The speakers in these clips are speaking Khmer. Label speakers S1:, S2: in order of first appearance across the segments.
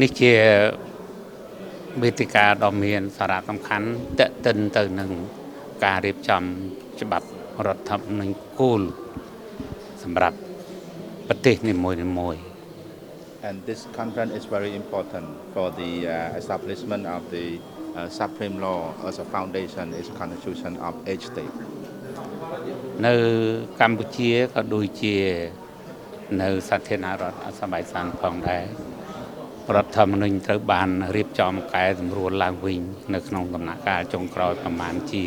S1: នេះជាវេទិកាដ៏មានសារៈសំខាន់តេតិនទៅនឹងការរៀបចំច្បាប់រដ្ឋធម្មនុញ្ញគោលសម្រាប់ប្រទេសនីមួយៗ
S2: And this conference is very important for the establishment of the supreme law as a foundation is a constitution of each state.
S1: នៅកម្ពុជាក៏ដូចជានៅសាធារណរដ្ឋអាសេបៃសានផងដែររដ្ឋធម្មនុញ្ញត្រូវបានរៀបចំកែសម្រួលឡើងវិញនៅក្នុងដំណាក់កាលចុងក្រោយប្រមាណជា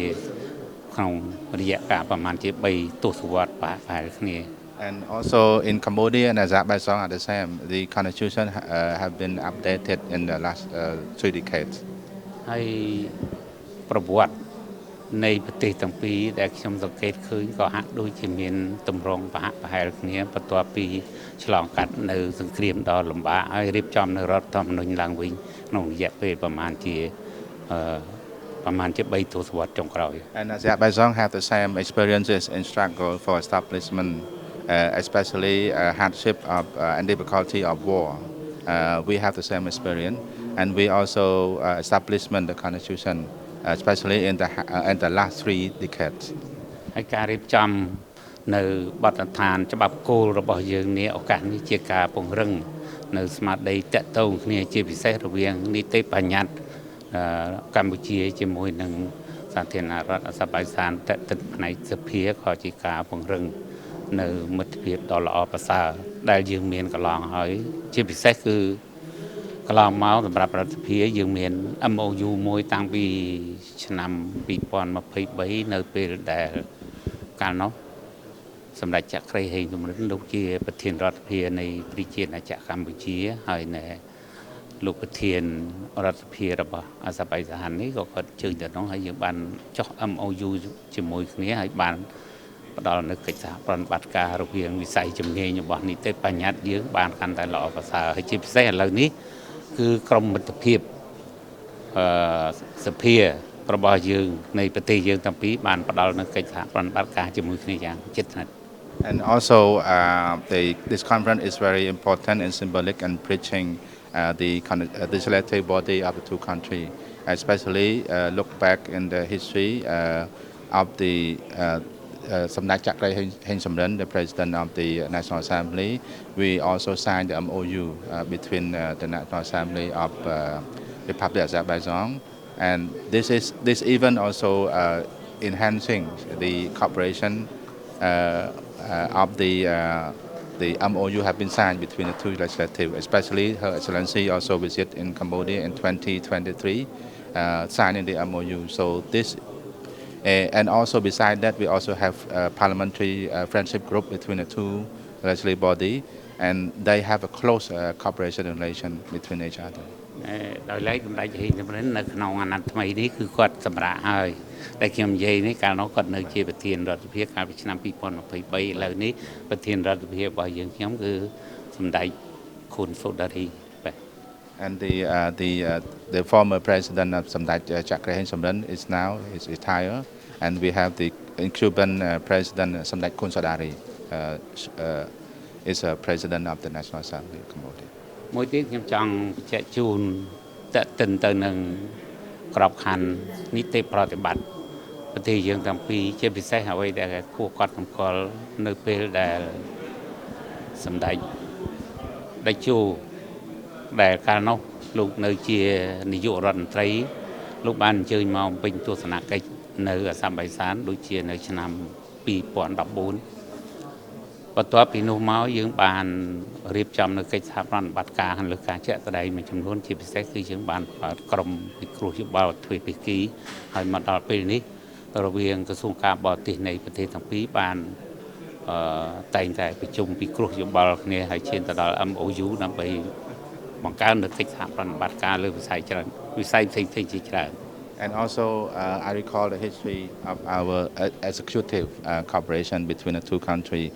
S1: ក្នុងរយៈកាលប្រមាណជា3ទសវត្សរ៍ប្រហែលគ្នា
S2: And also in Cambodia and Azerbaijan are the same. The constitution have been updated in the last 3 decades.
S1: ហើយប្រវត្តិនៃប្រទេសទាំងពីរដែលខ្ញុំសង្កេតឃើញក៏ហាក់ដូចជាមានតម្រង់ប្រហាក់ប្រហែលគ្នាបន្ទាប់ពីឆ្លងកាត់នៅសង្គ្រាមដ៏លំបាកហើយរៀបចំនៅរដ្ឋធម្មនុញ្ញឡើងវិញក្នុងរយៈពេលប្រមាណជា3ទសវត្សរ៍ចុងក្រោយ
S2: And Azerbaijan have the same experiences in struggle for establishment, especially hardship of and difficulty of war. We have the same experience, and we also establishment the constitution, especially in the last 3 decades.
S1: ហើយការរៀបចំនៅបទដ្ឋានច្បាប់គោលរបស់យើងនេះឱកាសនេះជាការពង្រឹងនៅស្មារតីតាក់ទងគ្នាជាពិសេសរវាងនីតិបញ្ញត្តិកម្ពុជាជាមួយនឹងសាធារណរដ្ឋអាសេបៃសានតាក់ទិនផ្នែកសភាក៏ជាការពង្រឹងនៅមិត្តភាពដ៏ល្អប្រសើរដែលយើងមានកន្លងហើយជាពិសេសគឺកន្លងមកសម្រាប់រដ្ឋសភាយើងមាន MOU មួយតាំងពីឆ្នាំ2023នៅពេលដែលកាលនោះសម្ដេចចក្រេយហេងសំរិនលោកជាប្រធានរដ្ឋសភានៃប្រជាណាចក្រកម្ពុជាហើយនៅលោកប្រធានរដ្ឋសភារបស់អាសេបៃសាននេះក៏គាត់ជើញទៅនោះហើយយើងបានចុះ MOU ជាមួយគ្នាហើយបានផ្ដល់នូវកិច្ចសហប្រតិបត្តិការរវាងវិស័យជំនាញរបស់នីតិបញ្ញត្តិយើងបានកាន់តែល្អប្រសើរហើយជាពិសេសឥឡូវនេះគឺក្រមមិត្តភាពសភារបស់យើងនៃប្រទេសយើងទាំងពីរបានផ្ដល់នូវកិច្ចសហប្រតិបត្តិការជាមួយគ្នាយ៉ាងជិតស្និទ្ធ
S2: And also this conference is very important and symbolic in preaching the legislative body of the two countries, especially look back in the history of the Samdech Chakray Heng Samrin, the president of the National Assembly. We also signed the MOU between the National Assembly of Republic of Azerbaijan, and this even also enhancing the cooperation of the MOU have been signed between the two legislatives, especially Her Excellency also visit in Cambodia in 2023, signing the MOU. So this, and also beside that, we also have a parliamentary friendship group between the two legislative body, and they have a close cooperation relation between each other.
S1: ដោយឡែកសម្ដេចហេងសំរិននៅក្នុងអាណត្តិថ្មីនេះគឺគាត់សម្រាប់ហើយតែខ្ញុំនិយាយនេះកាលនោះគាត់នៅជាប្រធានរដ្ឋសភាកាលពីឆ្នាំ2023ឥឡូវនេះប្រធានរដ្ឋសភារបស់យើងខ្ញុំគឺសម្ដេចខុនសូដារី
S2: And the former president of Samdech Chakray Heng Samrin is now retired, and we have the Cuban president Samdech Khun Sodari is a president of the National Assembly of Cambodia.
S1: មួយទៀតខ្ញុំចង់បញ្ជាក់ជូនតេតិនទៅនឹងក្របខ័ណ្ឌនីតិប្រតិបត្តិប្រទេសយើងទាំងពីរជាពិសេសអ្វីដែលគួរកត់សម្គាល់នៅពេលដែលសម្ដេចដេជោដែលកាលនោះលោកនៅជានាយករដ្ឋមន្ត្រីលោកបានអញ្ជើញមកពេញទស្សនកិច្ចនៅអាសាមបៃសានដូចជានៅឆ្នាំ2014 បន្ទាប់ពីនោះមកយើងបានរៀបចំនៅកិច្ចសហប្រតិបត្តិការលើការជាក់ស្ដែងមួយចំនួនជាពិសេសគឺយើងបានក្រុមពិគ្រោះយោបល់ទ្វេភាគីហើយមកដល់ពេលនេះរវាងក្រសួងការបរទេសនៃប្រទេសទាំងពីរបានតែងតែប្រជុំពិគ្រោះយោបល់គ្នាហើយឈានទៅដល់ MOU ដើម្បីបង្កើននៅកិច្ចសហប្រតិបត្តិការលើវិស័យច្រើនវិស័យផ្សេងៗជាច្រើន
S2: And also, I recall the history of our executive cooperation between the two countries.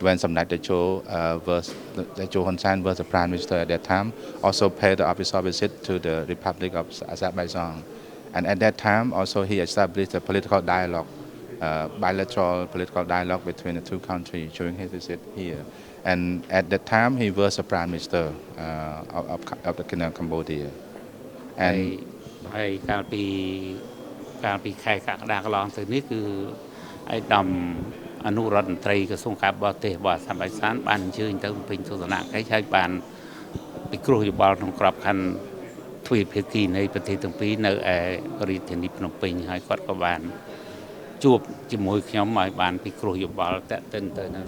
S2: When Samdech Techo Hun Sen was the Prime Minister at that time, also paid the official visit to the Republic of Azerbaijan. And at that time, also he established a political dialogue, bilateral political dialogue between the two countries during his visit here. and at that time he was a prime minister of the Cambodia
S1: ហើយកាលពីខែកក្កដាកន្លងទៅនេះគឺឯកឧត្តមអនុរដ្ឋមន្ត្រីក្រសួងការបរទេសរបស់អាសាមបៃសានបានអញ្ជើញទៅពេញទស្សនកិច្ចហើយបានពិគ្រោះយោបល់ក្នុងក្របខ័ណ្ឌទ្វេភាគីនៃប្រទេសទាំងពីរនៅឯរាជធានីភ្នំពេញហើយគាត់ក៏បានជួបជាមួយខ្ញុំឲ្យបានពិគ្រោះយោបល់តាក់ទិនទៅនឹង